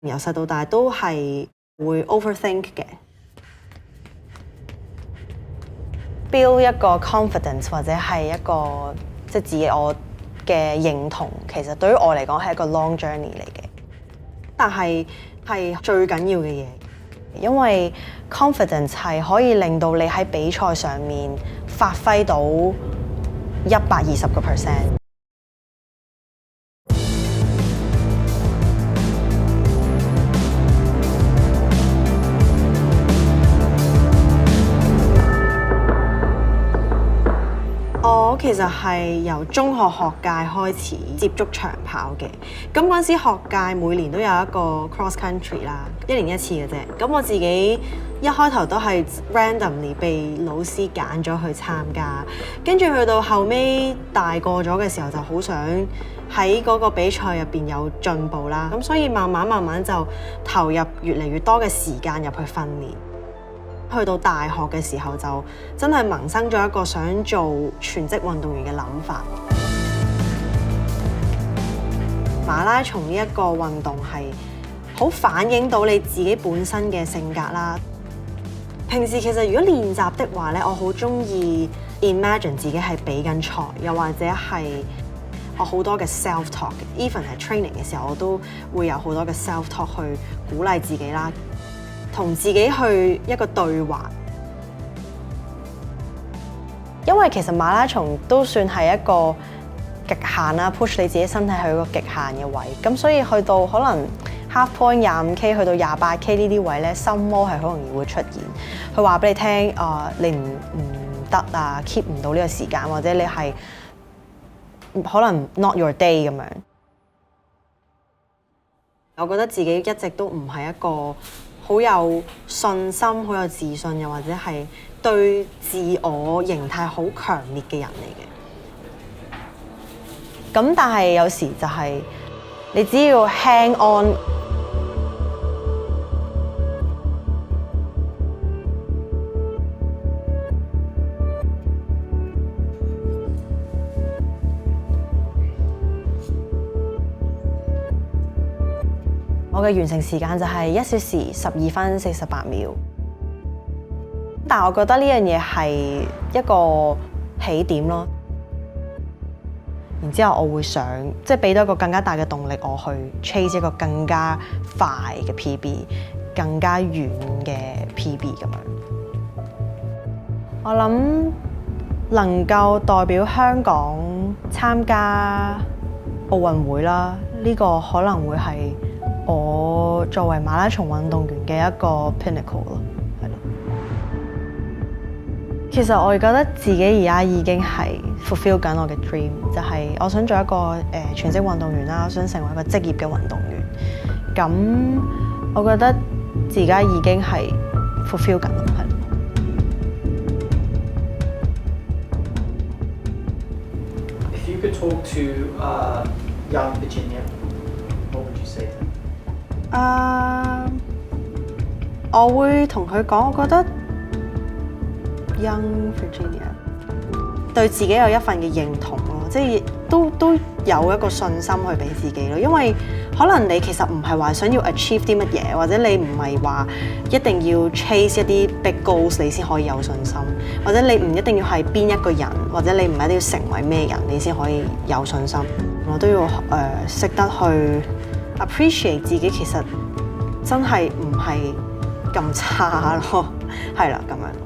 由細到大都係會 overthink 嘅。build 一個 confidence 或者係一個即係自我嘅認同，其實對於我嚟講係一個 long journey 嚟嘅，但係最緊要嘅嘢，因為 confidence 係可以令到你喺比賽上面發揮到120%。我其實係由中學學界開始接觸長跑嘅，咁嗰陣時學界每年都有一個 cross country 啦，1年1次嘅啫。咁我自己一開頭都係 randomly 被老師揀咗去參加，跟住去到後尾大個咗嘅時候，就好想喺嗰個比賽入邊有進步啦。咁所以慢慢就投入越嚟越多嘅時間入去訓練。去到大學嘅時候就真係萌生咗一個想做全職運動員嘅諗法。馬拉松呢一個運動係好反映到你自己本身嘅性格啦。平時其實如果練習的話咧，我好中意 imagine 自己係比緊賽，又或者係我好多嘅 self talk。even 係 training 嘅時候，我都會有好多嘅 self talk 去鼓勵自己啦。同自己去一個對話，因為其實馬拉松都算係一個極限啦，push 你自己身體去一個極限嘅位，咁所以去到可能 half point 25K 去到28K 呢啲位咧，心魔係好容易會出現。佢話俾你聽，你唔得啊 ，keep 唔到呢個時間，或者你係可能 not your day 咁樣。我覺得自己一直都唔係一個好有信心、好有自信，又或者係對自我形態好強烈嘅人嚟嘅。咁但係有時就係你只要 hang on。我嘅完成時間就係1小時12分48秒，但係我覺得呢樣嘢係一個起點咯。然之後我會想即係俾到一個更加大嘅動力，我去 chase 一個更加快嘅 PB， 更加遠嘅 PB 咁樣。我諗能夠代表香港參加奧運會啦，呢個可能會係我作為馬拉松運動員嘅一個 pinnacle 咯，係咯。其實我覺得自己而家已經係 fulfill 緊我嘅 dream， 就係我想做一個全職運動員啦，我想成為一個職業嘅運動員。咁我覺得自家已經係 fulfill 緊，係。If you could talk to young Virginia, what would you say to them? 我會同佢講，我覺得 Young Virginia 對自己有一份嘅認同咯，即係都有一個信心去俾自己咯。因為可能你其實唔係話想要 achieve 啲乜嘢，或者你唔係話一定要 chase 一啲 big goals 你先可以有信心，或者你唔一定要係邊一個人，或者你唔一定要成為咩人你先可以有信心。我都要識得去 appreciate 自己，其實真係唔係咁差咯，係啦咁樣。